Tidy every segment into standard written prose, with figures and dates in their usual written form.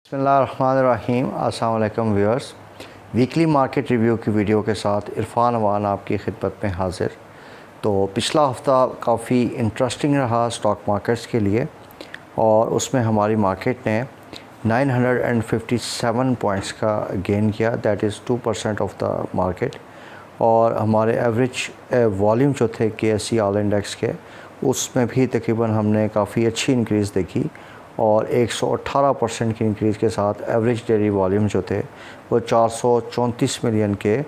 बिस्मिल्लाहिर्रहमानिर्रहीम। अस्सलाम वालेकुम व्यूअर्स, वीकली मार्केट रिव्यू की वीडियो के साथ इरफान अवान आपकी खिदमत में हाज़िर। तो पिछला हफ़्ता काफ़ी इंटरेस्टिंग रहा स्टॉक मार्केट्स के लिए और उसमें हमारी मार्केट ने 957 पॉइंट्स का गेन किया, that is 2% of the market. और हमारे एवरेज वॉल्यूम जो थे KSE ऑल इंडेक्स के, उसमें भी तकरीबन हमने काफ़ी अच्छी इंक्रीज़ देखी और 118% की इंक्रीज़ के साथ एवरेज डेली वॉल्यूम जो थे वो 434 मिलियन के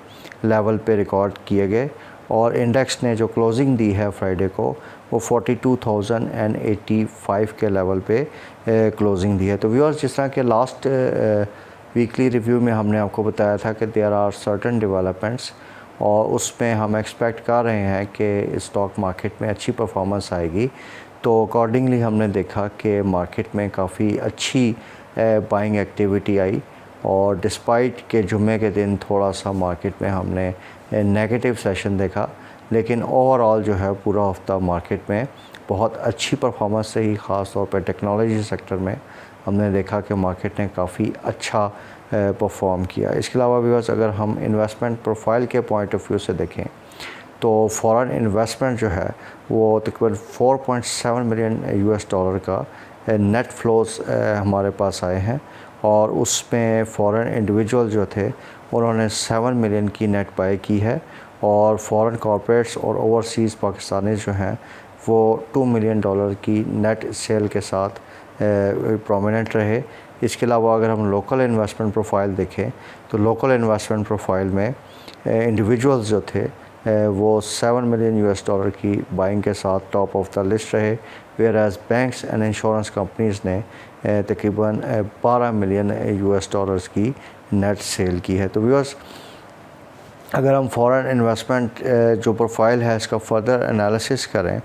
लेवल पे रिकॉर्ड किए गए। और इंडेक्स ने जो क्लोजिंग दी है फ्राइडे को वो 42,085 के लेवल पे क्लोजिंग दी है। तो व्यूअर्स, जिस तरह के लास्ट वीकली रिव्यू में हमने आपको बताया था कि देयर आर सर्टेन डेवलपमेंट्स और उसमें हम एक्सपेक्ट कर रहे हैं कि स्टॉक मार्केट में अच्छी परफॉर्मेंस आएगी, तो अकॉर्डिंगली हमने देखा कि मार्केट में काफ़ी अच्छी बाइंग एक्टिविटी आई। और डिस्पाइट के जुम्मे के दिन थोड़ा सा मार्केट में हमने नेगेटिव सेशन देखा, लेकिन ओवरऑल जो है पूरा हफ्ता मार्केट में बहुत अच्छी परफॉर्मेंस रही। ख़ास तौर पर टेक्नोलॉजी सेक्टर में हमने देखा कि मार्केट ने काफ़ी अच्छा परफॉर्म किया। इसके अलावा व्यूअर्स, अगर हम इन्वेस्टमेंट प्रोफाइल के पॉइंट ऑफ व्यू से देखें तो फॉरेन इन्वेस्टमेंट जो है वो तकरीबन 4.7 मिलियन US डॉलर का नेट फ्लोस हमारे पास आए हैं। और उसमें फॉरेन इंडिविजुअल जो थे उन्होंने 7 मिलियन की नेट बाई की है। और फॉरेन कॉर्पोरेट्स और ओवरसीज़ पाकिस्तानी जो हैं वो 2 मिलियन डॉलर की नेट सेल के साथ प्रोमिनेंट रहे। इसके अलावा अगर हम लोकल इन्वेस्टमेंट प्रोफाइल देखें तो लोकल इन्वेस्टमेंट प्रोफाइल में इंडिविजुअल्स जो थे वो 7 मिलियन US डॉलर की बाइंग के साथ टॉप ऑफ द लिस्ट रहे, whereas banks and insurance companies ने तकरीबन 12 मिलियन US डॉलर्स की नेट सेल की है। तो व्यूअर्स, अगर हम फॉरेन इन्वेस्टमेंट जो प्रोफाइल है इसका फर्दर एनालिसिस करें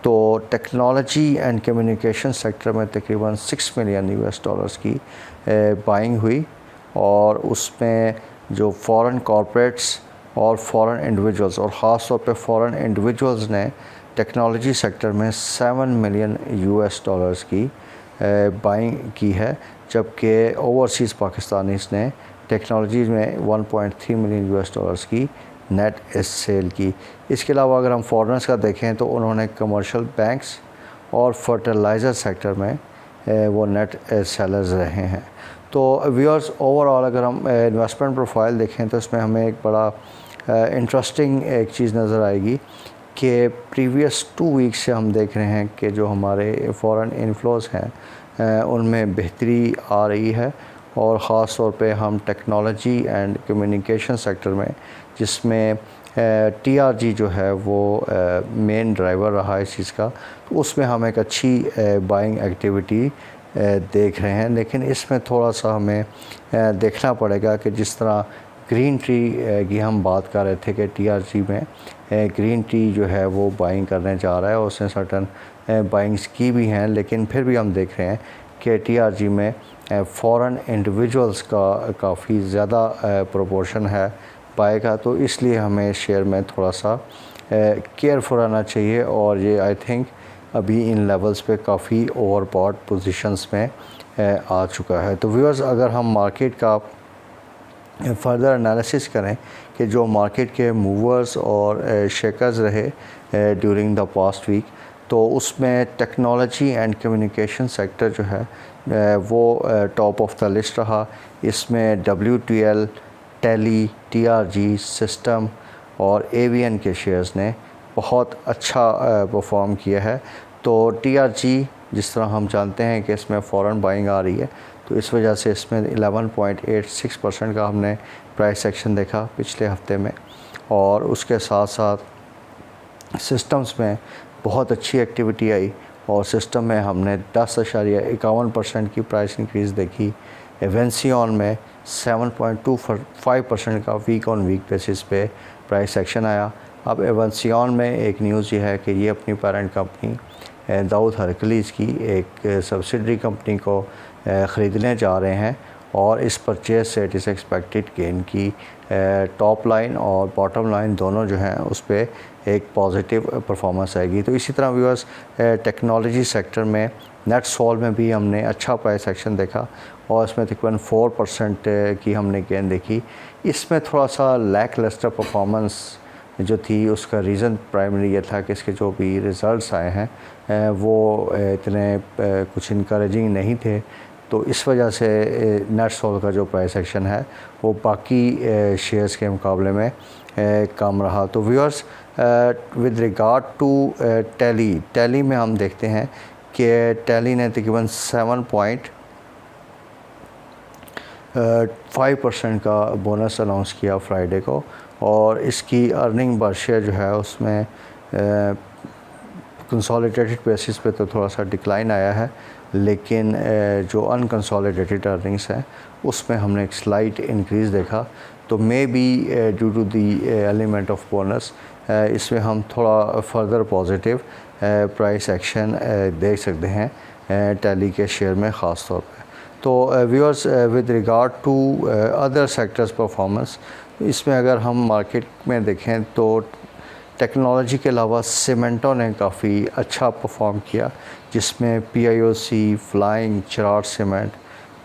तो टेक्नोलॉजी एंड कम्युनिकेशन सेक्टर में तकरीबन 6 मिलियन US डॉलर्स की बाइंग हुई। और उसमें जो फॉरेन कॉर्पोरेट्स और फॉरेन इंडिविजुअल्स और ख़ास तौर पे फॉरेन इंडिविजुअल्स ने टेक्नोलॉजी सेक्टर में 7 मिलियन US डॉलर्स की बाइंग की है, जबकि ओवरसीज़ पाकिस्तानीज़ ने टेक्नोलॉजी में 1.3 मिलियन US डॉलर्स की नेट सेल की। इसके अलावा अगर हम फॉरेनर्स का देखें तो उन्होंने कमर्शियल बैंक्स और फर्टिलाइज़र सेक्टर में वो नेट सेलर्स रहे हैं। तो व्यूअर्स, ओवरऑल अगर हम इन्वेस्टमेंट प्रोफाइल देखें तो इसमें हमें एक बड़ा इंटरेस्टिंग एक चीज़ नज़र आएगी कि प्रीवियस 2 वीक्स से हम देख रहे हैं कि जो हमारे फॉरेन इनफ्लोज़ हैं उनमें बेहतरी आ रही है। और ख़ास तौर पे हम टेक्नोलॉजी एंड कम्युनिकेशन सेक्टर में, जिसमें TRG जो है वो मेन ड्राइवर रहा है इस चीज़ का, तो उसमें हम एक अच्छी बाइंग एक्टिविटी देख रहे हैं। लेकिन इसमें थोड़ा सा हमें देखना पड़ेगा कि जिस तरह ग्रीन टी की हम बात कर रहे थे कि TRG में ग्रीन टी जो है वो बाइंग करने जा रहा है और उसने सर्टन बाइंग्स की भी हैं, लेकिन फिर भी हम देख रहे हैं कि TRG में फॉरेन इंडिविजुअल्स का काफ़ी ज़्यादा प्रोपोर्शन है बाय का। तो इसलिए हमें शेयर में थोड़ा सा केयरफुल रहना चाहिए और ये आई थिंक अभी इन लेवल्स पे काफ़ी ओवरबॉट पोजीशंस में आ चुका है। तो व्यूअर्स, अगर हम मार्केट का फर्दर एनालिसिस करें कि जो मार्केट के मूवर्स और शेकर्स रहे ड्यूरिंग द पास्ट वीक, तो उसमें टेक्नोलॉजी एंड कम्युनिकेशन सेक्टर जो है वो टॉप ऑफ द लिस्ट रहा। इसमें WTL, टेली, TRG, सिस्टम और AVN के शेयर्स ने बहुत अच्छा परफॉर्म किया है। तो TRG, जिस तरह हम जानते हैं कि इसमें फ़ॉरेन बाइंग आ रही है, तो इस वजह से इसमें 11.86% का हमने प्राइस एक्शन देखा पिछले हफ्ते में। और उसके साथ साथ सिस्टम्स में बहुत अच्छी एक्टिविटी आई और सिस्टम में हमने 10.51% की प्राइस इंक्रीज़ देखी। एवेंसियन में 7.25% का वीक ऑन वीक बेसिस पे प्राइस एक्शन आया। अब एवेंसियन में एक न्यूज़ ये है कि ये अपनी पेरेंट कंपनी दाऊद हरकलीज़ की एक सब्सिडरी कंपनी को ख़रीदने जा रहे हैं और इस परचेज से इट इज़ एक्सपेक्टेड कि इनकी टॉप लाइन और बॉटम लाइन दोनों जो हैं उस पर एक पॉजिटिव परफॉर्मेंस आएगी। तो इसी तरह व्यूअर्स, टेक्नोलॉजी सेक्टर में नेट सोल में भी हमने अच्छा प्राइस एक्शन देखा और इसमें तकरीबन 4% की हमने गेन देखी। इसमें थोड़ा सा लैक लस्टर परफॉर्मेंस जो थी उसका रीज़न प्राइमरी ये था कि इसके जो भी रिज़ल्ट्स आए हैं वो इतने कुछ इनकरेजिंग नहीं थे, तो इस वजह से नेट सोल का जो प्राइस एक्शन है वो बाकी शेयर्स के मुकाबले में कम रहा। तो viewers, with regard to tally में हम देखते हैं कि टैली ने तकरीबन 7.5% का बोनस अनाउंस किया फ्राइडे को, और इसकी अर्निंग पर शेयर जो है उसमें कंसोलिडेटेड बेसिस पे तो थोड़ा सा डिक्लाइन आया है, लेकिन जो अनकंसोलिडेटेड अर्निंग्स हैं उसमें हमने एक स्लाइट इंक्रीज़ देखा। तो maybe due to the element of bonus इसमें हम थोड़ा फर्दर पॉजिटिव प्राइस एक्शन देख सकते हैं टैली के शेयर में ख़ास तौर पे। तो viewers, with regard to other sectors performance, इसमें अगर हम मार्केट में देखें तो टेक्नोलॉजी के अलावा सीमेंटों ने काफ़ी अच्छा परफॉर्म किया, जिसमें PIOC, Flying, Chirag Cement,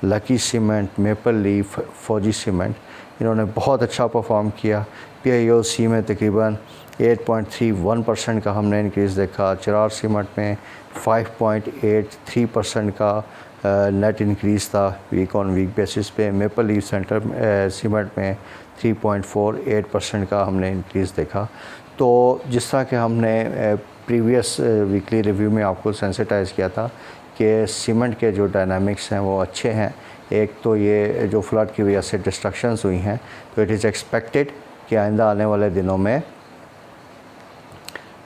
Lucky Cement, Maple Leaf, Fauji Cement, इन्होंने बहुत अच्छा परफॉर्म किया। PIOC में तकरीबन 8.31% का हमने इंक्रीज़ देखा, चिराग सीमेंट में 5.83% का नेट इंक्रीज़ था वीक ऑन वीक बेसिस पे। मेपल लीफ सीमेंट में 3.48% का हमने इंक्रीज़ देखा। तो जिस तरह कि हमने प्रीवियस वीकली रिव्यू में आपको सेंसिटाइज़ किया था कि सीमेंट के जो डायनामिक्स हैं वो अच्छे हैं। एक तो ये जो फ्लड की वजह से डिस्ट्रक्शंस हुई हैं, तो इट इज़ एक्सपेक्टेड कि आइंदा आने वाले दिनों में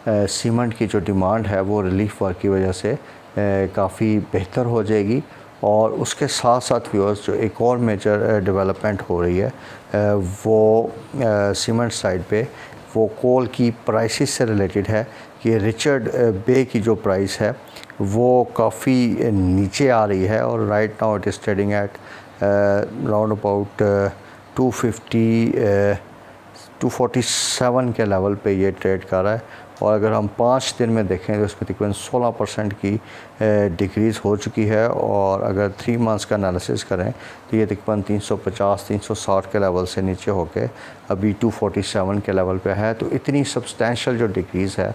सीमेंट की जो डिमांड है वो रिलीफ वर्क की वजह से काफ़ी बेहतर हो जाएगी। और उसके साथ साथ व्यूअर्स, जो एक और मेजर डेवलपमेंट हो रही है वो सीमेंट साइड पे वो कोल की प्राइसेस से रिलेटेड है कि रिचर्ड बे की जो प्राइस है वो काफ़ी नीचे आ रही है, और right now it is trading at round about 247 के लेवल पे ये ट्रेड कर रहा है। और अगर हम 5 दिन में देखें तो इसमें तकरीबन 16% की डिक्रीज़ हो चुकी है, और अगर 3 मंथ्स का एनालिसिस करें तो ये तकरीबन 350-360 के लेवल से नीचे होकर अभी 247 के लेवल पे है। तो इतनी सब्सटेंशियल जो डिक्रीज़ है,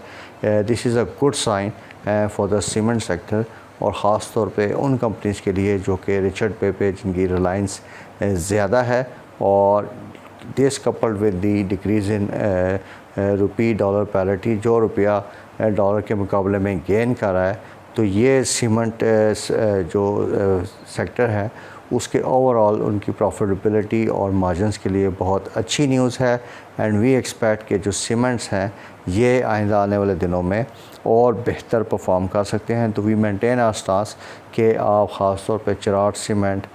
this is a good sign for the cement sector, और ख़ास तौर पे उन कंपनीज़ के लिए जो कि रिचर्ड पे जिनकी रिलायंस ज़्यादा है। और this coupled with the decrease in rupee dollar parity, जो रुपया डॉलर के मुकाबले में गेन कर रहा है, तो ये सीमेंट जो सेक्टर है उसके ओवरऑल उनकी प्रॉफिटेबिलिटी और मार्जिन्स के लिए बहुत अच्छी न्यूज़ है। एंड वी एक्सपेक्ट कि जो सीमेंट्स हैं ये आइंदा आने वाले दिनों में और बेहतर परफॉर्म कर सकते हैं। तो वी मेंटेन आवर स्टांस कि आप ख़ास तौर पे चिराग सीमेंट,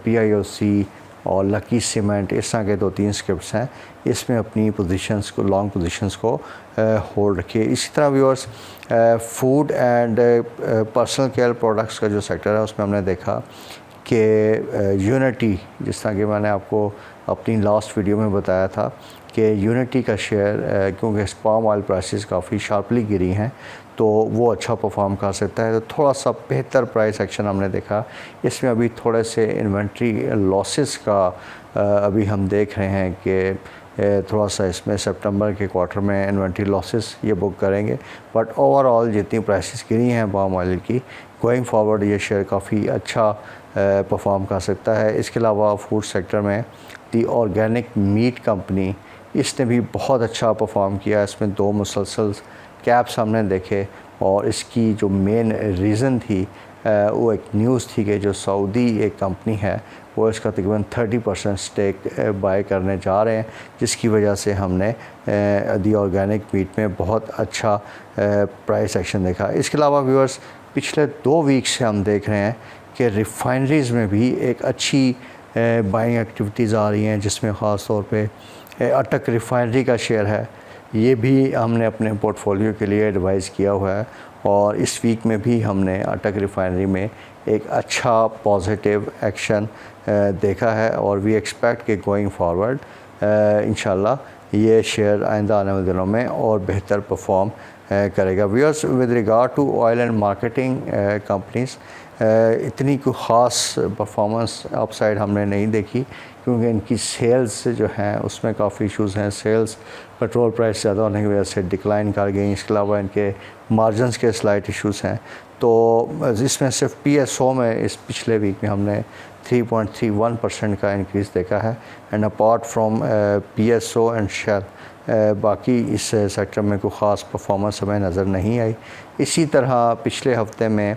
PIOC और लकी सीमेंट, इस तरह के 2-3 स्क्रिप्ट्स हैं, इसमें अपनी पोजीशंस को, लॉन्ग पोजीशंस को होल्ड रखिए। इसी तरह viewers, food and personal care products का जो सेक्टर है उसमें हमने देखा कि यूनिटी, जिस तरह कि मैंने आपको अपनी लास्ट वीडियो में बताया था कि यूनिटी का शेयर, क्योंकि पाम ऑयल प्राइसेस काफ़ी शार्पली गिरी हैं, तो वो अच्छा परफॉर्म कर सकता है। तो थोड़ा सा बेहतर प्राइस एक्शन हमने देखा। इसमें अभी थोड़े से इन्वेंट्री लॉसेस का अभी हम देख रहे हैं कि थोड़ा सा इसमें सितंबर के क्वार्टर में इन्वेंट्री लॉसेस ये बुक करेंगे। बट ओवरऑल जितनी प्राइसेस गिरी हैं पाम ऑयल की, गोइंग फॉरवर्ड ये शेयर काफ़ी अच्छा परफॉर्म कर सकता है। इसके अलावा फूड सेक्टर में दी ऑर्गेनिक मीट कंपनी, इसने भी बहुत अच्छा परफॉर्म किया। इसमें 2 मुसलसल कैप्स हमने देखे, और इसकी जो मेन रीज़न थी वो एक न्यूज़ थी कि जो सऊदी एक कंपनी है वो इसका तकरीबन 30% स्टेक बाय करने जा रहे हैं, जिसकी वजह से हमने दी ऑर्गेनिक मीट में बहुत अच्छा प्राइस एक्शन देखा। इसके अलावा व्यूअर्स, पिछले 2 वीक से हम देख रहे हैं कि रिफाइनरीज़ में भी एक अच्छी बाइंग एक्टिविटीज़ आ रही हैं, जिसमें ख़ास तौर पे अटक रिफाइनरी का शेयर है, ये भी हमने अपने पोर्टफोलियो के लिए एडवाइज़ किया हुआ है। और इस वीक में भी हमने अटक रिफाइनरी में एक अच्छा पॉजिटिव एक्शन देखा है, और वी एक्सपेक्ट कि गोइंग फॉरवर्ड इंशाल्लाह ये शेयर आइंदा आने वाले दिनों में और बेहतर परफॉर्म करेगा। Viewers, with regard to oil and marketing companies इतनी कोई ख़ास परफॉर्मेंस अपसाइड हमने नहीं देखी, क्योंकि इनकी सेल्स जो हैं उसमें काफ़ी इश्यूज़ हैं। सेल्स पेट्रोल प्राइस ज़्यादा होने की वजह से डिक्लाइन कर गई। इसके अलावा इनके मार्जिनस के स्लाइट इश्यूज़ हैं। तो इसमें सिर्फ PSO में इस पिछले वीक में हमने 3.31% का इंक्रीज़ देखा है। And apart from PSO and Shell बाकी इस सेक्टर में कोई ख़ास परफॉर्मेंस हमें नज़र नहीं आई। इसी तरह पिछले हफ्ते में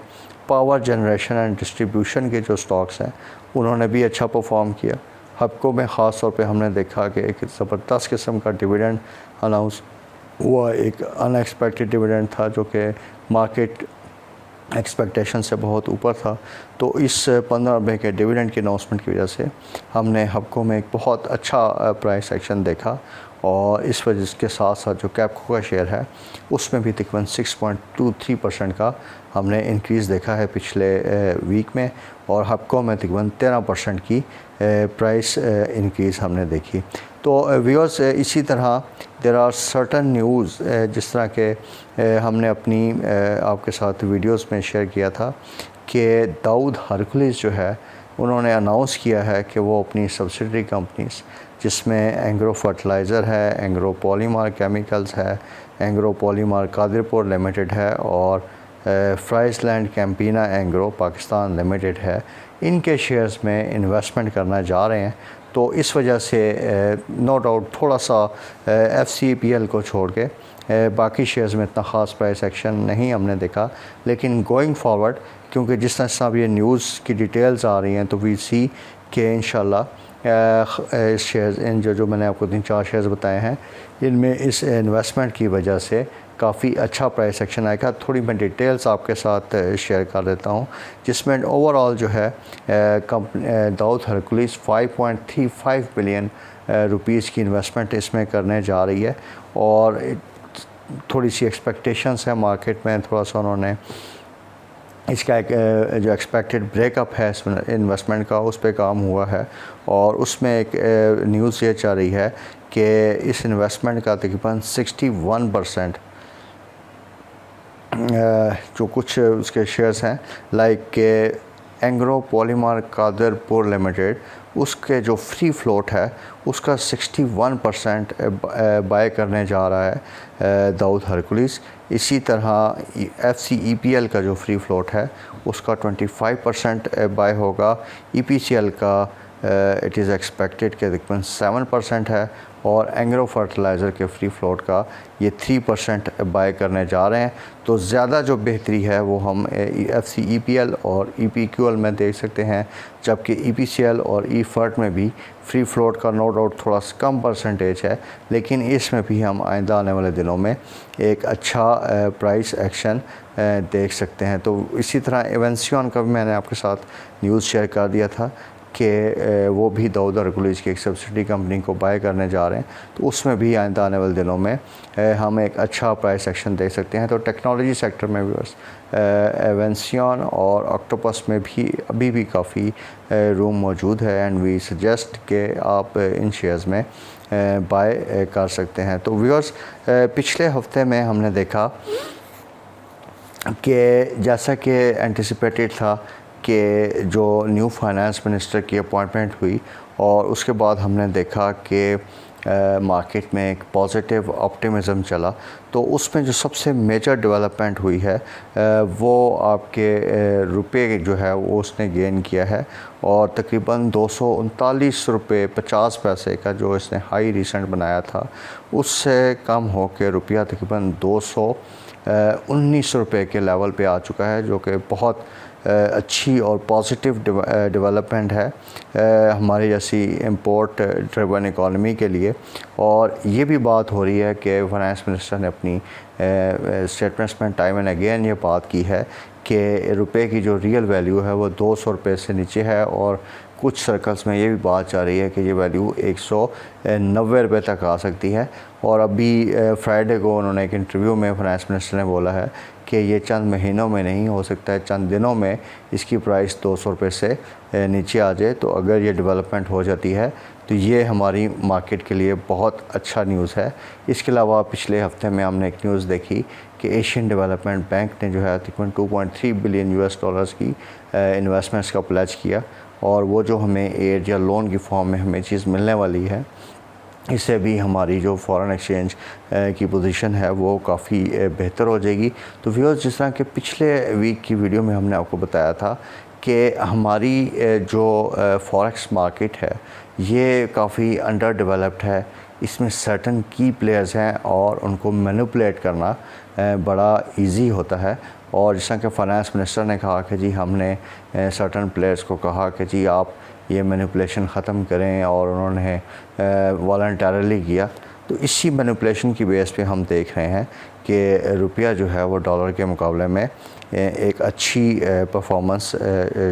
पावर जनरेशन एंड डिस्ट्रीब्यूशन के जो स्टॉक्स हैं उन्होंने भी अच्छा परफॉर्म किया। हबको में ख़ास तौर पे हमने देखा कि एक ज़बरदस्त किस्म का डिविडेंड अनाउंस हुआ। एक अनएक्सपेक्टेड डिविडेंड था जो कि मार्केट एक्सपेक्टेशन से बहुत ऊपर था। तो इस 15 रुपये के डिविडेंड के अनाउंसमेंट की वजह से हमने हबको में एक बहुत अच्छा प्राइस एक्शन देखा। और इस वजह के साथ साथ जो कैपको का शेयर है उसमें भी तकरीबन 6.23% का हमने इंक्रीज़ देखा है पिछले वीक में। और हबको में तकरीबन 13% की प्राइस इंक्रीज़ हमने देखी। तो व्यूअर्स, इसी तरह देयर आर सर्टन न्यूज़ जिस तरह के हमने अपनी आपके साथ वीडियोस में शेयर किया था कि दाऊद हरकुलिस जो है उन्होंने अनाउंस किया है कि वो अपनी सब्सिडरी कंपनीज़ जिसमें एंग्रो फर्टिलाइज़र है, एंग्रो पॉलीमर केमिकल्स है, एंग्रो पॉलीमर कादिरपुर लिमिटेड है और फ्राइसलैंड कैंपिना एंग्रो पाकिस्तान लिमिटेड है, इनके शेयर्स में इन्वेस्टमेंट करना जा रहे हैं। तो इस वजह से नो डाउट थोड़ा सा FCPL को छोड़ के बाकी शेयर्स में इतना ख़ास प्राइस एक्शन नहीं हमने देखा। लेकिन गोइंग फॉरवर्ड, क्योंकि जिस तरह अब ये न्यूज़ की डिटेल्स आ रही हैं, तो वी सी के इंशाल्लाह शेयर्स इन जो मैंने आपको 3-4 शेयर्स बताए हैं इनमें इस इन्वेस्टमेंट की वजह से काफ़ी अच्छा प्राइस एक्शन आएगा। थोड़ी मैं डिटेल्स आपके साथ शेयर कर देता हूँ, जिसमें ओवरऑल जो है दाऊद हरकुलिस 5.35 बिलियन रुपीज़ की इन्वेस्टमेंट इसमें करने जा रही है। और थोड़ी सी एक्सपेक्टेशंस है मार्केट में, थोड़ा सा उन्होंने इसका एक जो एक्सपेक्टेड ब्रेकअप है इन्वेस्टमेंट का उस पर काम हुआ है। और उसमें एक न्यूज़ ये चल रही है कि इस इन्वेस्टमेंट का तकरीबन 61% जो कुछ उसके शेयर्स हैं लाइक के एंग्रो पॉलीमर कादिरपुर लिमिटेड, उसके जो फ्री फ्लोट है उसका 61% बाय करने जा रहा है दाऊद हरकुलिस। इसी तरह FCEPL का जो फ्री फ्लोट है उसका 25% बाय होगा। EPCL का इट इज़ एक्सपेक्टेड के तकरीबन 7% है। और एंग्रो फर्टिलाइज़र के फ्री फ्लोट का ये 3% बाय करने जा रहे हैं। तो ज़्यादा जो बेहतरी है वो हम FCEPL और EPQL में देख सकते हैं, जबकि EPCL और EFERT में भी फ्री फ्लोट का नो डाउट थोड़ा कम परसेंटेज है, लेकिन इसमें भी हम आइंदा आने वाले दिनों में एक अच्छा प्राइस एक्शन देख सकते हैं। तो इसी तरह एवेंसियन का भी मैंने आपके साथ न्यूज़ शेयर कर दिया था कि वो भी दाऊद हरकुलिस की एक सब्सिडी कंपनी को बाय करने जा रहे हैं। तो उसमें भी आइंदा आने वाले दिनों में हम एक अच्छा प्राइस एक्शन देख सकते हैं। तो टेक्नोलॉजी सेक्टर में भी बस एवेंसियन और ऑक्टोपस में भी अभी भी काफ़ी रूम मौजूद है एंड वी सजेस्ट कि आप इन शेयर्स में बाय कर सकते हैं। तो व्यूअर्स, पिछले हफ्ते में हमने देखा कि जैसा कि एंटिसिपेटेड था कि जो न्यू फाइनेंस मिनिस्टर की अपॉइंटमेंट हुई और उसके बाद हमने देखा कि मार्केट में एक पॉजिटिव ऑप्टिमिज़म चला। तो उसमें जो सबसे मेजर डेवलपमेंट हुई है वो आपके रुपए जो है वो उसने गेन किया है और तकरीबन 239 रुपये 50 पैसे का जो इसने हाई रिसेंट बनाया था उससे कम हो के रुपया तकरीबन 219 रुपये के लेवल पे आ चुका है, जो कि बहुत अच्छी और पॉजिटिव डेवलपमेंट है हमारी जैसी इंपोर्ट ड्रिवन इकॉनमी के लिए। और ये भी बात हो रही है कि फाइनेंस मिनिस्टर ने अपनी स्टेटमेंट्स में टाइम एंड अगेन ये बात की है कि रुपए की जो रियल वैल्यू है वो 200 रुपये से नीचे है और कुछ सर्कल्स में ये भी बात चल रही है कि ये वैल्यू 190 रुपये तक आ सकती है। और अभी फ्राइडे को उन्होंने एक इंटरव्यू में फाइनेंस मिनिस्टर ने बोला है कि ये चंद महीनों में नहीं, हो सकता है चंद दिनों में इसकी प्राइस 200 रुपये से नीचे आ जाए। तो अगर ये डेवलपमेंट हो जाती है तो ये हमारी मार्केट के लिए बहुत अच्छा न्यूज़ है। इसके अलावा पिछले हफ्ते में हमने एक न्यूज़ देखी कि एशियन डेवलपमेंट बैंक ने जो है तकरीबन 2.3 बिलियन यूएस डॉलर्स की इन्वेस्टमेंट्स का प्लेज किया, और वो जो हमें एड या लोन की फॉर्म में हमें चीज़ मिलने वाली है, इससे भी हमारी जो फ़ॉरेन एक्सचेंज की पोजीशन है वो काफ़ी बेहतर हो जाएगी। तो व्यूअर्स, जिस तरह के पिछले वीक की वीडियो में हमने आपको बताया था कि हमारी जो फॉरेक्स मार्केट है ये काफ़ी अंडर डेवलप्ड है, इसमें सर्टन की प्लेयर्स हैं और उनको मैनिपुलेट करना बड़ा इजी होता है। और जिस तरह के फाइनेंस मिनिस्टर ने कहा कि जी हमने सर्टन प्लेयर्स को कहा कि जी आप ये मैनिपुलेशन ख़त्म करें, और उन्होंने वॉलंटरली किया। तो इसी मैनिपुलेशन की बेस पे हम देख रहे हैं कि रुपया जो है वो डॉलर के मुकाबले में एक अच्छी परफॉर्मेंस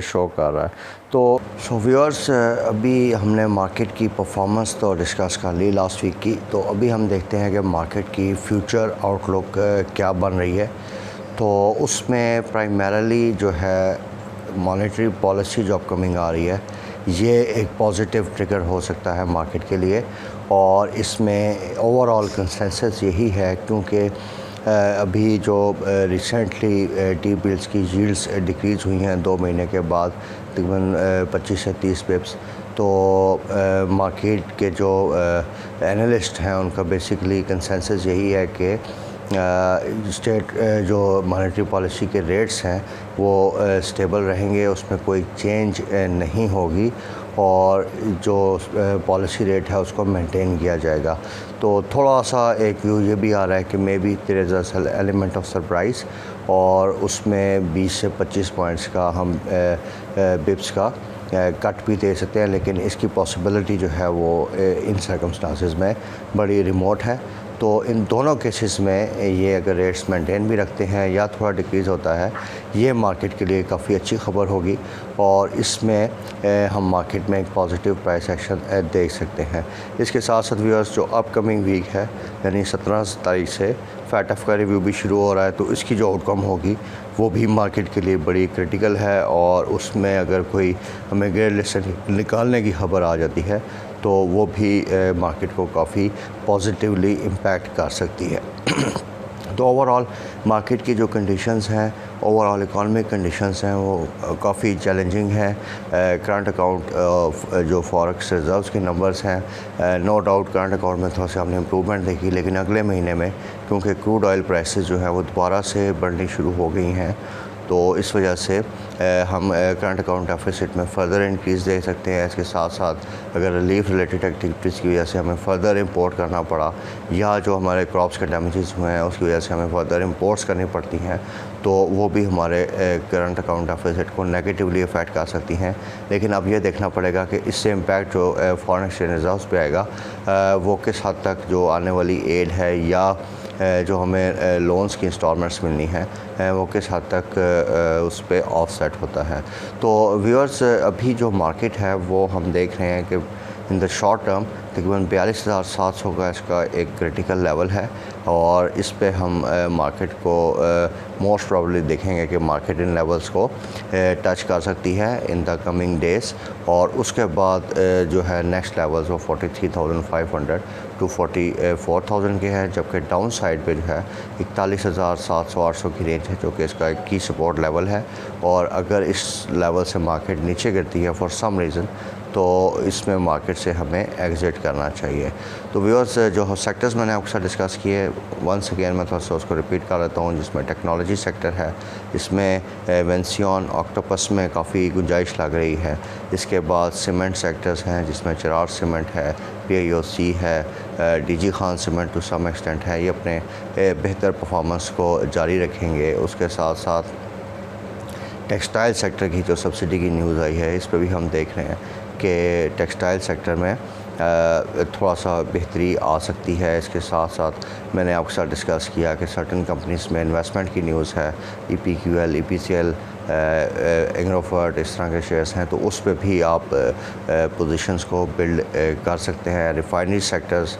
शो कर रहा है। तो व्यूअर्स, अभी हमने मार्केट की परफॉर्मेंस तो डिस्कस कर ली लास्ट वीक की। तो अभी हम देखते हैं कि मार्केट की फ्यूचर आउटलुक क्या बन रही है। तो उसमें प्राइमरीली जो है मॉनेटरी पॉलिसी जो अपकमिंग आ रही है, ये एक पॉजिटिव ट्रिगर हो सकता है मार्केट के लिए। और इसमें ओवरऑल कंसेंसस यही है, क्योंकि अभी जो रिसेंटली टी बिल्स की यील्ड्स डिक्रीज़ हुई हैं 2 महीने के बाद तकरीबन 25 से 30 पिप्स। तो मार्केट के जो एनालिस्ट हैं उनका बेसिकली कंसेंसस यही है कि स्टेट जो मॉनेटरी पॉलिसी के रेट्स हैं वो स्टेबल रहेंगे, उसमें कोई चेंज नहीं होगी, और जो पॉलिसी रेट है उसको मेंटेन किया जाएगा। तो थोड़ा सा एक व्यू ये भी आ रहा है कि maybe there is a element of surprise, और उसमें 20 से 25 पॉइंट्स का हम बिप्स का कट भी दे सकते हैं, लेकिन इसकी पॉसिबिलिटी जो है वो इन सर्कमस्टांसेस में बड़ी रिमोट है। तो इन दोनों केसेस में ये अगर रेट्स मेंटेन भी रखते हैं या थोड़ा डिक्रीज़ होता है, ये मार्केट के लिए काफ़ी अच्छी खबर होगी, और इसमें हम मार्केट में एक पॉजिटिव प्राइस एक्शन देख सकते हैं। इसके साथ साथ व्यूअर्स, जो अपकमिंग वीक है यानी 17 तारीख से फैटफ का रिव्यू भी शुरू हो रहा है, तो इसकी जो आउटकम होगी वो भी मार्केट के लिए बड़ी क्रिटिकल है, और उसमें अगर कोई हमें ग्रेड लिस्ट निकालने की खबर आ जाती है तो वो भी मार्केट को काफ़ी पॉजिटिवली इम्पैक्ट कर सकती है। तो ओवरऑल मार्केट की जो कंडीशंस हैं, ओवरऑल इकॉनमिक कंडीशंस हैं, वो काफ़ी चैलेंजिंग हैं। करंट अकाउंट जो फॉरेक्स रिजर्व्स के नंबर्स हैं, नो डाउट करंट अकाउंट में थोड़ा सा हमने इम्प्रूवमेंट देखी, लेकिन अगले महीने में क्योंकि क्रूड ऑयल प्राइसेस जो है वो दोबारा से बढ़नी शुरू हो गई हैं, तो इस वजह से हम करंट अकाउंट डेफिसिट में फ़र्दर इंक्रीज़ देख सकते हैं। इसके साथ साथ अगर रिलीफ रिलेटेड एक्टिविटीज़ की वजह से हमें फ़र्दर इंपोर्ट करना पड़ा, या जो हमारे क्रॉप्स के डैमेजेस हुए हैं उसकी वजह से हमें फ़र्दर इंपोर्ट्स करनी पड़ती हैं, तो वो भी हमारे करंट अकाउंट डेफिसिट को नेगेटिवली अफेक्ट कर सकती हैं। लेकिन अब ये देखना पड़ेगा कि इससे इम्पैक्ट जो फॉरेन एक्सचेंज रिजर्व्स पे आएगा, वो किस हद तक जो आने वाली एड है या जो हमें लोन्स की इंस्टॉलमेंट्स मिलनी है वो किस हद तक उस पर ऑफसेट होता है। तो व्यूअर्स, अभी जो मार्केट है वो हम देख रहे हैं कि इन द शॉर्ट टर्म तकरीबन 42,700 का इसका एक क्रिटिकल लेवल है, और इस पे हम मार्केट को मोस्ट प्रॉब्ली देखेंगे कि मार्केट इन लेवल्स को टच कर सकती है इन द कमिंग डेज़। और उसके बाद जो है नेक्स्ट लेवल्स वो 43,500 टू 44,000 के हैं, जबकि डाउन साइड पे जो है 41,700-800 की रेंज है, जो कि इसका एक की सपोर्ट लेवल है। और अगर इस लेवल से मार्केट नीचे गिरती है फॉर सम रीज़न, तो इसमें मार्केट से हमें एग्ज़िट करना चाहिए। तो व्यूअर्स, जो सेक्टर्स मैंने आपके साथ डिस्कस किए, वंस अगेन मैं थोड़ा सा उसको रिपीट कर देता हूँ। जिसमें टेक्नोलॉजी सेक्टर है, इसमें वेंसियन ऑक्टोपस में काफ़ी गुंजाइश लग रही है। इसके बाद सीमेंट सेक्टर्स हैं, जिसमें चिराग सीमेंट है, PIOC है, DG Khan cement to some extent है, ये अपने बेहतर परफॉर्मेंस को जारी रखेंगे। उसके साथ साथ टेक्सटाइल सेक्टर की जो सब्सिडी की न्यूज़ आई है, इस पर भी हम देख रहे हैं कि टेक्सटाइल सेक्टर में थोड़ा सा बेहतरी आ सकती है। इसके साथ साथ मैंने आपके साथ डिस्कस किया कि सर्टन कंपनीज़ में इन्वेस्टमेंट की न्यूज़ है, EPQL, EPCL एंग्रोफर्ट इस तरह के शेयर्स हैं, तो उस पर भी आप पोजीशंस को बिल्ड कर सकते हैं। रिफाइनरी सेक्टर्स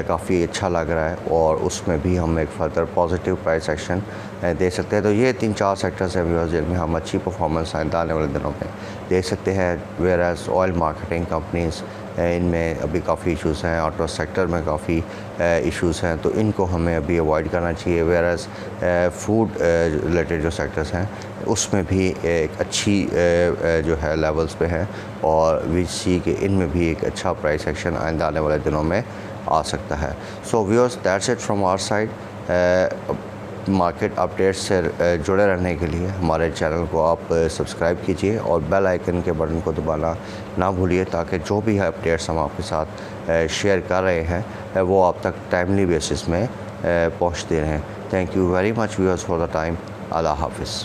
काफ़ी अच्छा लग रहा है और उसमें भी हम एक फर्दर पॉजिटिव प्राइस एक्शन दे सकते हैं। तो ये 3-4 सेक्टर्स हैं व्यूअर्स जिनमें हम अच्छी परफॉर्मेंस आइंदा आने वाले दिनों में दे सकते हैं। Whereas oil marketing companies, इनमें अभी काफ़ी इश्यूज़ हैं, ऑटो सेक्टर में काफ़ी इश्यूज़ हैं, तो इनको हमें अभी अवॉइड करना चाहिए। वेयर एज फूड रिलेटेड जो सेक्टर्स हैं उसमें भी एक अच्छी जो है लेवल्स पे हैं और वी सी कि इनमें भी एक अच्छा प्राइस एक्शन आइंदा आने वाले दिनों में आ सकता है। So viewers, that's it from our side. Market updates से जुड़े रहने के लिए हमारे चैनल को आप सब्सक्राइब कीजिए और बेल आइकन के बटन को दबाना ना भूलिए, ताकि जो भी है अपडेट्स हम आपके साथ शेयर कर रहे हैं वो आप तक टाइमली बेसिस में पहुंचते रहें। Thank you very much viewers for the time. अल्लाह हाफिज़।